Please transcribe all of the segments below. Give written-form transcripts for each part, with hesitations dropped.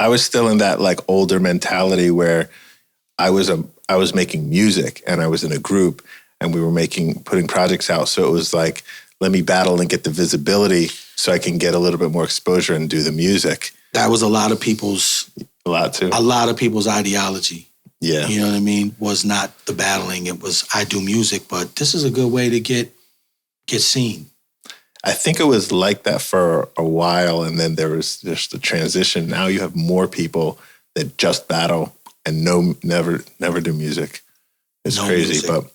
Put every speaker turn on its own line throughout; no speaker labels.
I was still in that like older mentality where I was making music and I was in a group and we were putting projects out. So it was like, let me battle and get the visibility so I can get a little bit more exposure and do the music.
That was a lot of people's ideology.
Yeah.
You know what I mean? Was not the battling. It was, I do music, but this is a good way to get seen.
I think it was like that for a while, and then there was just a transition. Now you have more people that just battle and never do music. It's crazy, music. But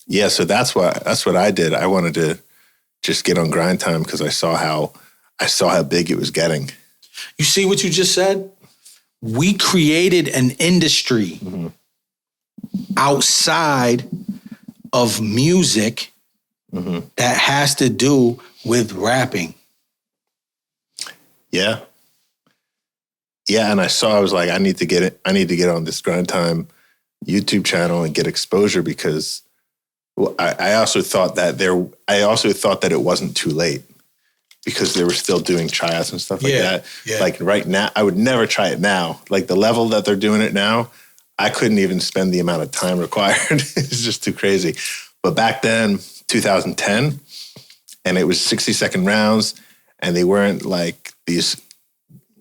yeah. So that's what I did. I wanted to just get on grind time because I saw how big it was getting.
You see what you just said? We created an industry outside of music that has to do with rapping.
Yeah. Yeah, and I was like, I need to get on this Grind Time YouTube channel and get exposure because I also thought that it wasn't too late because they were still doing tryouts and stuff like that. Yeah. Like right now, I would never try it now. Like the level that they're doing it now, I couldn't even spend the amount of time required. It's just too crazy. But back then, 2010, and it was 60-second rounds, and they weren't like these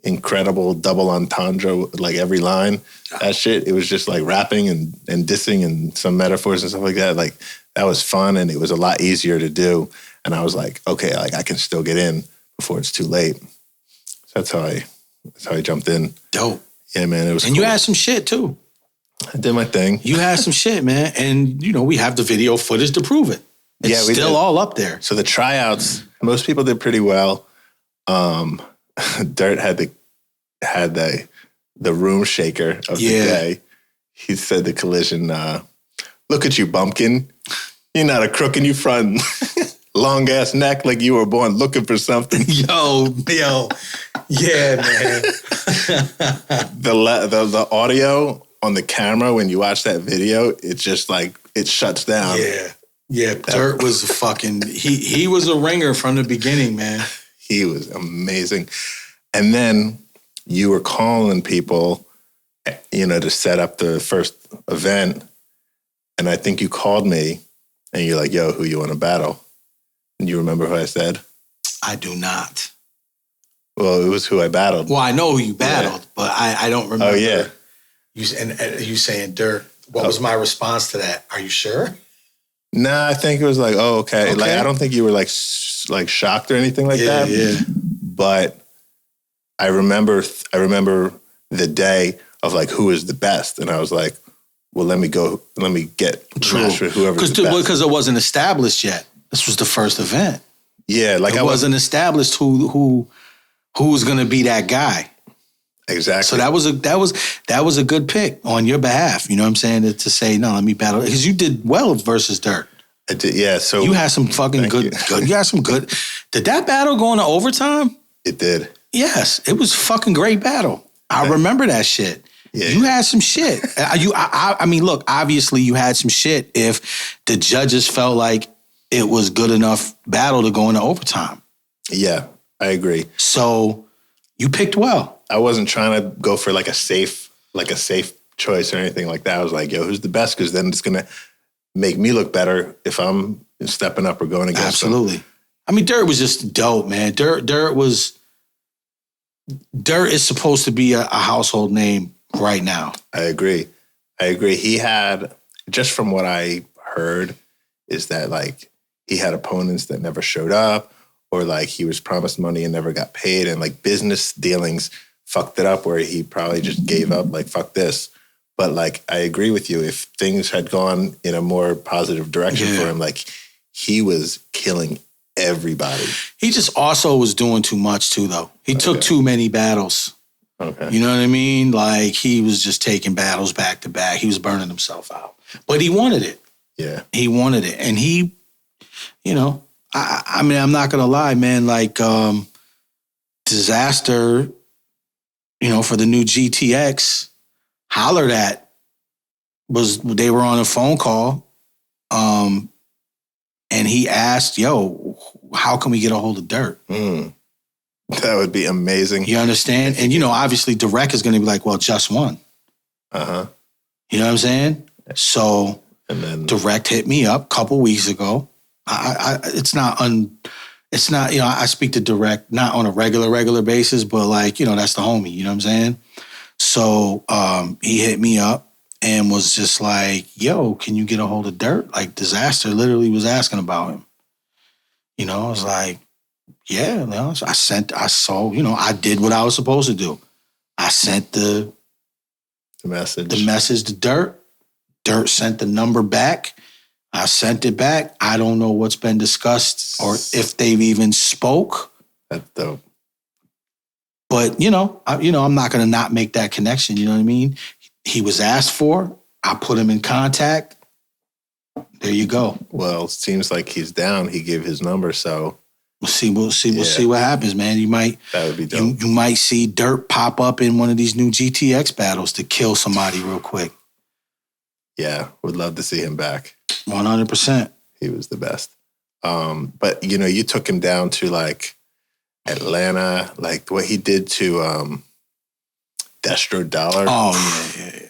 incredible double entendre, like every line, that shit. It was just like rapping and dissing and some metaphors and stuff like that. Like that was fun, and it was a lot easier to do. And I was like, okay, like I can still get in before it's too late. So that's how I jumped in.
Dope.
Yeah, man, it was.
And cool. You had some shit too.
I did my thing.
You had some shit, man, and we have the video footage to prove it. It's still all up there.
So the tryouts, most people did pretty well. Dirt had the room shaker of the day. He said the collision, look at you, bumpkin. You're not a crook and you front. Long ass neck like you were born looking for something.
Yo. Yeah, man.
The audio on the camera when you watch that video, it's just like, it shuts down.
Yeah, Dirt was he was a ringer from the beginning, man.
He was amazing. And then you were calling people, to set up the first event. And I think you called me and you're like, yo, who you want to battle? And you remember who I said?
I do not.
Well, it was who I battled.
Well, I know who you battled, but I don't remember.
Oh, yeah.
You saying Dirt. What was my response to that? Are you sure?
Nah, I think it was like, oh, okay. Like, I don't think you were like shocked or anything like that.
Yeah.
But I remember the day of like, who is the best? And I was like, well, let me get matched with whoever's the best.
Because it wasn't established yet. This was the first event.
Yeah. Like
it wasn't established who was going to be that guy.
Exactly.
So that was a good pick on your behalf. You know what I'm saying? To say, no, let me battle. Because you did well versus Dirt.
I did, yeah. So
you had some fucking good. You had some good. Did that battle go into overtime?
It did.
Yes. It was fucking great battle. I remember that shit. Yeah. You had some shit. I mean, look, obviously you had some shit if the judges felt like it was good enough battle to go into overtime.
Yeah, I agree.
So you picked well.
I wasn't trying to go for like a safe choice or anything like that. I was like, yo, who's the best? Because then it's going to make me look better if I'm stepping up or going against them.
I mean, Dirt was just dope, man. Dirt is supposed to be a household name right now.
I agree. He had, just from what I heard, is that like he had opponents that never showed up, or like he was promised money and never got paid, and like business dealings fucked it up where he probably just gave up, like, fuck this. But like, I agree with you. If things had gone in a more positive direction for him, like he was killing everybody. He
just also was doing too much too, though. He took too many battles.
Okay.
You know what I mean? Like he was just taking battles back to back. He was burning himself out, but he wanted it.
Yeah.
He wanted it. And he, I mean, I'm not going to lie, man, like Disaster, for the new GTX, hollered at, they were on a phone call, and he asked, yo, how can we get a hold of Dirt?
That would be amazing.
You understand? And, obviously Direct is going to be like, well, just one.
Uh-huh.
You know what I'm saying? So
and then
Direct hit me up a couple weeks ago. It's not, I speak to Direct, not on a regular basis, but like, that's the homie, you know what I'm saying? So he hit me up and was just like, yo, can you get a hold of Dirt? Like Disaster literally was asking about him. I was like, yeah, I did what I was supposed to do. I sent the message to Dirt. Dirt sent the number back. I sent it back. I don't know what's been discussed or if they've even spoke.
That's dope.
But, I'm not going to not make that connection. You know what I mean? He was asked for. I put him in contact. There you go.
Well, it seems like he's down. He gave his number, so
we'll see what happens, man.
That would be dope.
You might see Dirt pop up in one of these new GTX battles to kill somebody real quick.
Yeah, would love to see him back.
100%.
He was the best. But you took him down to like Atlanta, like what he did to Destro Dollar.
Oh yeah.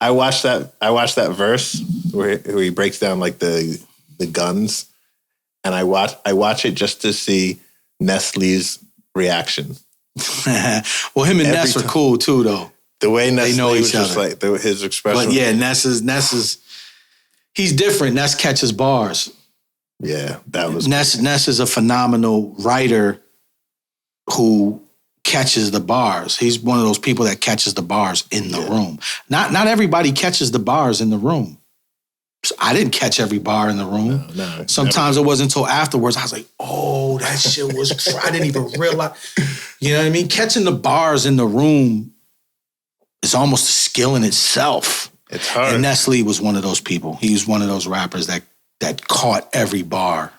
I watched that verse where he breaks down like the guns, and I watch it just to see Nestle's reaction.
Well, him and Ness are cool too, though.
The way
Nestle
know
was
just like his expression.
But yeah, Ness is he's different. Ness catches bars.
Yeah, that was
Ness is a phenomenal writer who catches the bars. He's one of those people that catches the bars in the room. Not everybody catches the bars in the room. I didn't catch every bar in the room.
No,
sometimes it wasn't until afterwards I was like, oh, that shit was, I didn't even realize. You know what I mean? Catching the bars in the room is almost a skill in itself.
It's hard.
And Nestle was one of those people. He was one of those rappers that caught every bar.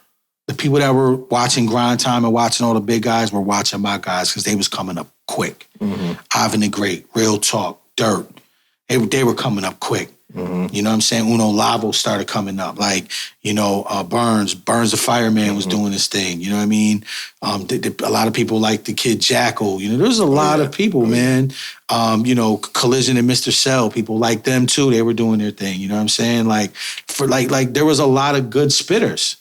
The people that were watching Grind Time and watching all the big guys were watching my guys because they was coming up quick.
Mm-hmm.
Ivan the Great, Real Talk, Dirt. They were coming up quick.
Mm-hmm.
You know what I'm saying? Uno Lavo started coming up. Like, Burns the Fireman was doing his thing. You know what I mean? A lot of people like the kid Jackal. There's a lot of people, man. Collision and Mr. Cell, people like them too. They were doing their thing. You know what I'm saying? Like, there was a lot of good spitters.